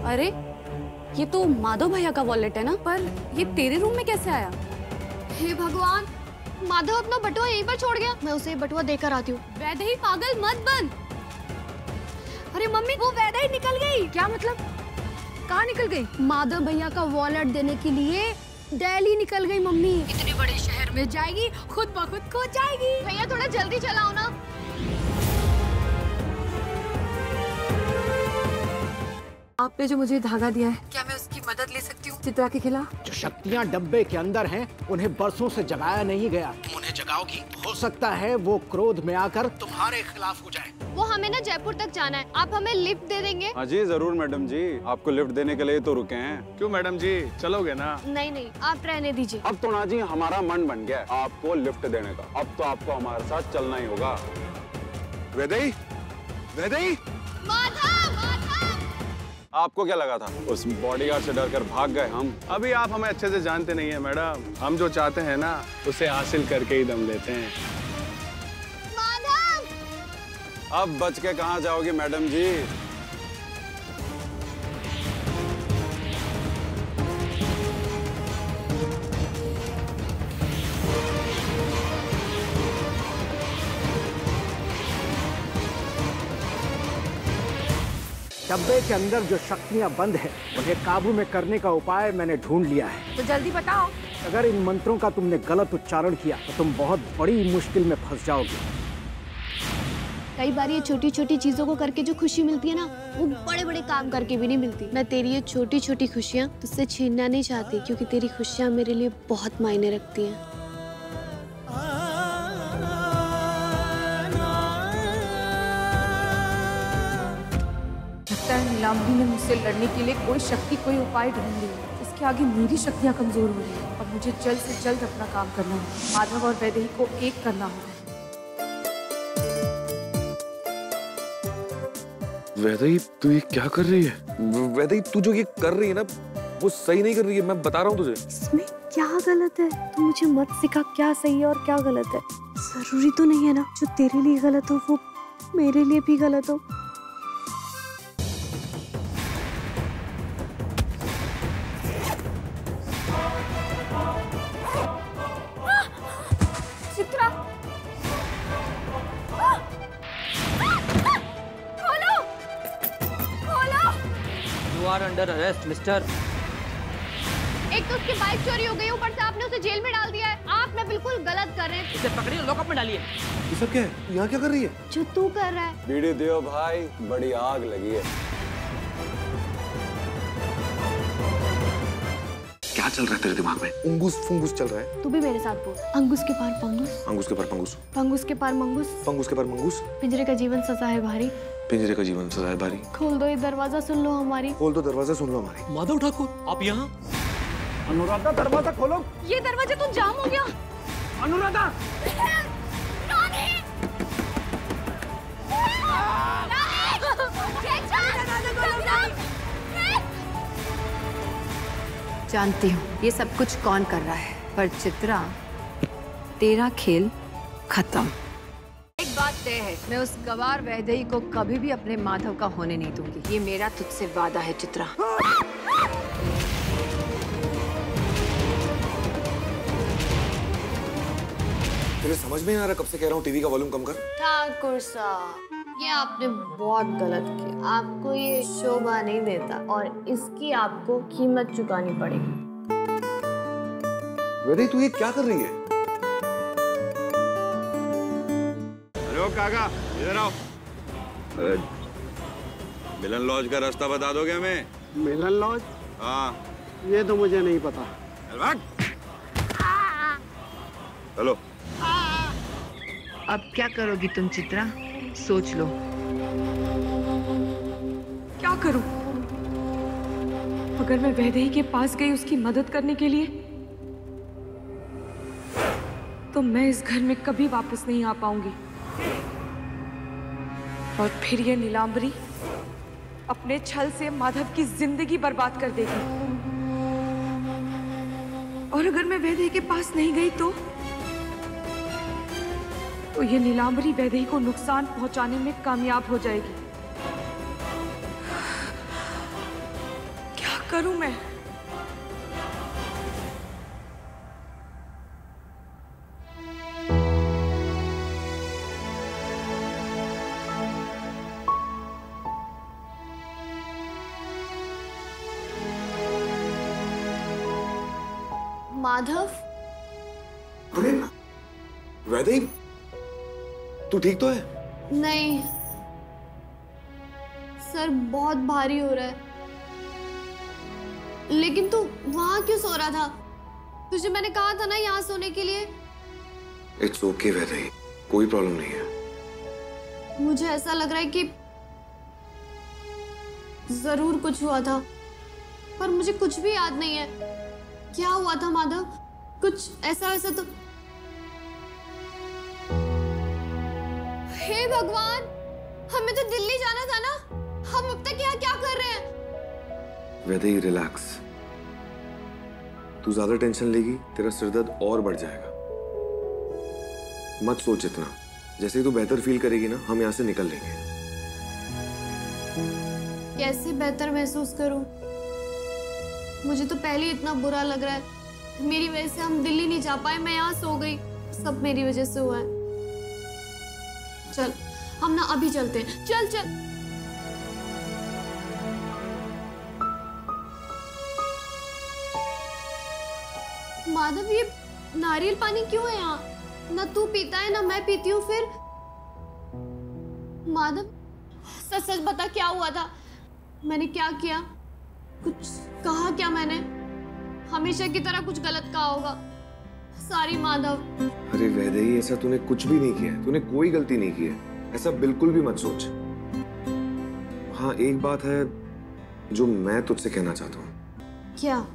अरे ये तो माधव भैया का वॉलेट है ना, पर ये तेरे रूम में कैसे आया? हे भगवान, माधव अपना बटुआ यहीं पर छोड़ गया। मैं उसे बटुआ देकर आती हूँ। वैदेही पागल मत बन। अरे मम्मी, वो वैदेही निकल गई। क्या मतलब? कहाँ निकल गई? माधव भैया का वॉलेट देने के लिए दिल्ली निकल गई मम्मी। इतने बड़े शहर में जाएगी, खुद ब खुद खो जाएगी। भैया थोड़ा जल्दी चलाओ ना। आपने जो मुझे धागा दिया है, क्या मैं उसकी मदद ले सकती हूँ चित्रा के खिलाफ? जो शक्तियाँ डब्बे के अंदर हैं, उन्हें बरसों से जगाया नहीं गया। तुम उन्हें जगाओगी, हो सकता है वो क्रोध में आकर तुम्हारे खिलाफ हो जाए। वो हमें ना जयपुर तक जाना है, आप हमें लिफ्ट दे देंगे? हाँ जी जरूर मैडम जी, आपको लिफ्ट देने के लिए तो रुके हैं। क्यों मैडम जी, चलोगे ना? नहीं नहीं, आप रहने दीजिए। अब तो ना जी हमारा मन बन गया आपको लिफ्ट देने का। अब तो आपको हमारे साथ चलना ही होगा। वैदेही, वैदेही, आपको क्या लगा था उस बॉडीगार्ड से डरकर भाग गए हम? अभी आप हमें अच्छे से जानते नहीं है मैडम। हम जो चाहते हैं ना उसे हासिल करके ही दम लेते हैं। माधव! अब बच के कहाँ जाओगे मैडम जी? डब्बे के अंदर जो शक्तियाँ बंद हैं, उन्हें काबू में करने का उपाय मैंने ढूंढ लिया है। तो जल्दी बताओ। अगर इन मंत्रों का तुमने गलत उच्चारण किया तो तुम बहुत बड़ी मुश्किल में फंस जाओगे। कई बार ये छोटी छोटी चीजों को करके जो खुशी मिलती है ना, वो बड़े बड़े काम करके भी नहीं मिलती। मैं तेरी ये छोटी छोटी खुशियाँ तुझसे छीनना नहीं चाहती, क्योंकि तेरी खुशियाँ मेरे लिए बहुत मायने रखती हैं। नीलांबरी ने मुझसे लड़ने के लिए कोई शक्ति, कोई उपाय ढूंढ लिया। इसके आगे मेरी शक्तियाँ कमजोर हो रही हैं और मुझे जल्द से जल्द अपना काम करना है। माधव और वैदेही को एक करना होगा। वैदेही तू ये क्या कर रही है? वैदेही तू जो ये कर रही है ना, वो सही नहीं कर रही है। मैं बता रहा हूँ तुझे। इसमें क्या गलत है? तू मुझे मत सिखा क्या सही है और क्या गलत है। जरूरी तो नहीं है ना जो तेरे लिए गलत हो वो मेरे लिए भी गलत हो। Under arrest mister. एक तो उसकी बाइक चोरी हो गई, ऊपर से आपने उसे जेल में डाल दिया है। आप ना बिल्कुल गलत कर रहे हैं। इसे पकड़िए, लॉकअप में डालिए। ये सब क्या है? यहाँ क्या कर रही है? जो तू कर रहा है। बीड़ी दियो भाई, बड़ी आग लगी है। क्या चल रहा है तेरे दिमाग में? उंगुस फुंगुस चल रहा है। तू भी मेरे साथ बोल। अंगुस के पार पंगुस, अंगुस के पार पंगुस, पंगुस के पार मंगुस, पंगुस के पार मंगूस। पिंजरे का जीवन सजा है भारी, पिंजरे का जीवन सजा है भारी। खोल दो ये दरवाजा, सुन लो हमारी। खोल दो दरवाजा, सुन लो हमारी। माधव ठाकुर, आप यहाँ? अनुराधा, दरवाजा खोलो। ये दरवाजा तो जाम हो गया। अनुराधा! जानती हूँ ये सब कुछ कौन कर रहा है, पर चित्रा तेरा खेल खत्म। एक बात तय है, मैं उस गवार वैदेही को कभी भी अपने माधव का होने नहीं दूंगी। ये मेरा तुझसे वादा है चित्रा। तेरे समझ में नहीं आ रहा? कब से कह रहा हूँ टीवी का वॉल्यूम कम कर। ठाकुर साहब, ये आपने बहुत गलत किया। आपको ये शोभा नहीं देता और इसकी आपको कीमत चुकानी पड़ेगी। वैदेही तू ये क्या कर रही है? अरे ओ काका, इधर आओ। मिलन लॉज का रास्ता बता दोगे हमें? मिलन लॉज? हाँ। ये तो मुझे नहीं पता। चलो। अब क्या करोगी तुम चित्रा? सोच लो। क्या करूं? अगर मैं वैदेही के पास गई उसकी मदद करने के लिए, तो मैं इस घर में कभी वापस नहीं आ पाऊंगी। और फिर ये नीलांबरी अपने छल से माधव की जिंदगी बर्बाद कर देगी। और अगर मैं वैदेही के पास नहीं गई तो ये नीलांबरी वैदेही को नुकसान पहुंचाने में कामयाब हो जाएगी। करूं मैं? माधव, अरे वैदेही, तू ठीक तो है? नहीं, सर बहुत भारी हो रहा है। लेकिन तू वहां क्यों सो रहा था? तुझे मैंने कहा था ना यहाँ सोने के लिए। इट्स ओके वैदेही, कोई प्रॉब्लम नहीं है। मुझे ऐसा लग रहा है कि जरूर कुछ हुआ था, पर मुझे कुछ भी याद नहीं है। क्या हुआ था माधव? कुछ ऐसा वैसा तो। हे भगवान, हमें तो दिल्ली जाना था ना। हम अब तक यहाँ क्या कर रहे हैं? वैदेही रिलैक्स, तू ज्यादा टेंशन लेगी तेरा सिरदर्द और बढ़ जाएगा। मत सोच इतना, जैसे ही तू बेहतर फील करेगी ना हम यहाँ से निकल लेंगे। कैसे बेहतर महसूस करूं? मुझे तो पहले ही इतना बुरा लग रहा है। मेरी वजह से हम दिल्ली नहीं जा पाए, मैं यहाँ सो गई। सब मेरी वजह से हुआ है। चल हम ना अभी चलते हैं। चल चल। माधव, ये नारियल पानी क्यों है यहाँ? ना तू पीता है ना मैं पीती हूँ। फिर माधव, सच सच बता, क्या हुआ था? मैंने क्या किया? कुछ कहा क्या मैंने? हमेशा की तरह कुछ गलत कहा होगा। सॉरी माधव। अरे वैदेही, ऐसा तूने कुछ भी नहीं किया है, तूने कोई गलती नहीं की है, ऐसा बिल्कुल भी मत सोच। हाँ, एक बात है जो मैं तुझसे कहना चाहता हूँ। क्या?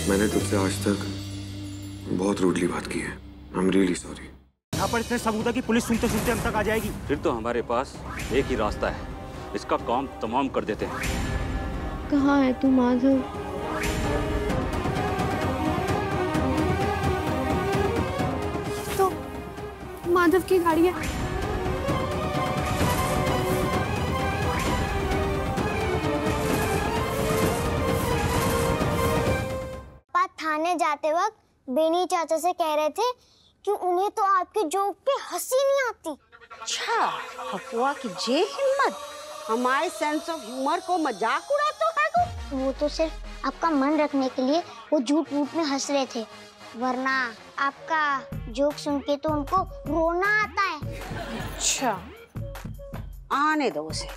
मैंने तुझसे आज तक बहुत रूडली बात की है। I am really sorry. यहाँ पर इतने सबूत है कि पुलिस सुनते सुनते हम तक आ जाएगी। फिर तो हमारे पास एक ही रास्ता है, इसका काम तमाम कर देते हैं। कहाँ है तू माधव? तो माधव की गाड़ी है। थाने जाते वक्त बेनी चाचा से कह रहे थे कि उन्हें तो आपके जोक पे हंसी नहीं आती। अच्छा, हफुआ की जे हिम्मत हमारे सेंस ऑफ ह्यूमर को मजाक उड़ाता है। वो तो सिर्फ आपका मन रखने के लिए वो झूठ मूठ में हंस रहे थे, वरना आपका जोक सुन के तो उनको रोना आता है। अच्छा, आने दो उसे।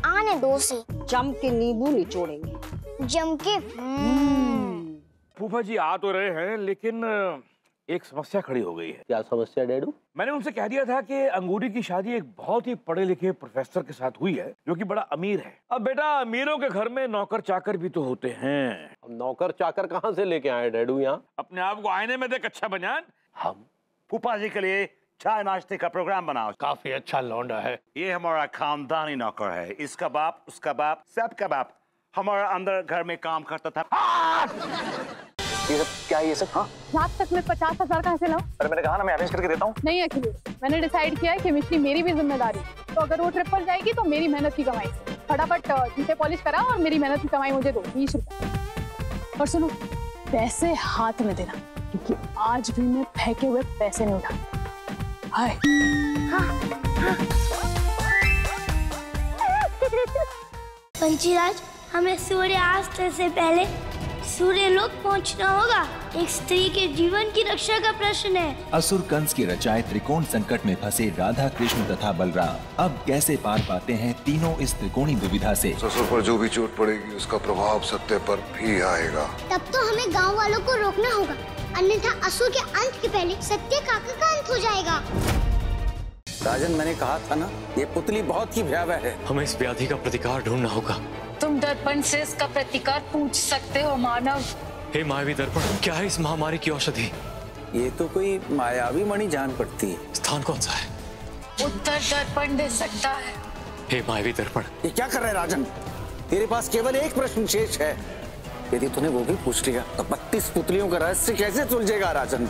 आने दो उसे। जम के नींबू निचोड़ेंगे। जम के। फूफा जी आ तो रहे हैं, लेकिन एक समस्या खड़ी हो गई है। क्या समस्या डैडू? मैंने उनसे कह दिया था कि अंगूरी की शादी एक बहुत ही पढ़े लिखे प्रोफेसर के साथ हुई है, जो कि बड़ा अमीर है। अब बेटा, अमीरों के घर में नौकर चाकर भी तो होते हैं। हम नौकर चाकर कहाँ से लेके आए डैडू यहाँ? अपने आप को आईने में देख अच्छा बनियान। हम फूफा जी के लिए चाय नाश्ते का प्रोग्राम बनाओ। काफी अच्छा लौंडा है। ये हमारा खानदानी नौकर है। इसका बाप, उसका बाप, सबका बाप हमारा अंदर घर में काम करता था। ये सब क्या है? ये सब रात तक मैं 50,000 कहाँ से लाऊं? अरे मैंने कहा ना, मैं अरेंज करके देता हूँ। नहीं अखिलेश, मैंने डिसाइड किया है कि मिश्री मेरी भी जिम्मेदारी। तो अगर वो ट्रिप पर जाएगी तो मेरी मेहनत की कमाई। फटाफट जूते पॉलिश करा और मेरी मेहनत की कमाई मुझे दो 20 रुपए। और सुनो, पैसे हाथ में देना, क्योंकि आज भी मैं फेंके हुए पैसे नहीं उठा। हाय। पंचीराज, हमें सूर्यास्त से पहले सूर्यलोक पहुंचना होगा। एक स्त्री के जीवन की रक्षा का प्रश्न है। असुर कंस की रचाए त्रिकोण संकट में फंसे राधा, कृष्ण तथा बलराम अब कैसे पार पाते हैं तीनों इस त्रिकोणी दुविधा से? ससुर पर जो भी चोट पड़ेगी उसका प्रभाव सत्य पर भी आएगा। तब तो हमें गांव वालों को रोकना होगा, अन्यथा असुर के अंत के पहले सत्य काका का अंत हो जाएगा। राजन, मैंने कहा था ना, ये पुतली बहुत ही भयावह है। हमें इस व्याधि का प्रतिकार ढूंढना होगा। तुम दर्पण से इसका प्रतिकार पूछ सकते हो मानव। हे मायावी दर्पण, क्या है इस महामारी की औषधि? ये तो कोई मायावी मणि जान पड़ती है। स्थान कौन सा है? उत्तर दर्पण दे सकता है। हे मायावी दर्पण, ये क्या कर रहे हैं राजन? तेरे पास केवल एक प्रश्न शेष है। यदि तूने वो भी पूछ लिया तो 32 पुतलियों का रहस्य कैसे सुलझेगा राजन?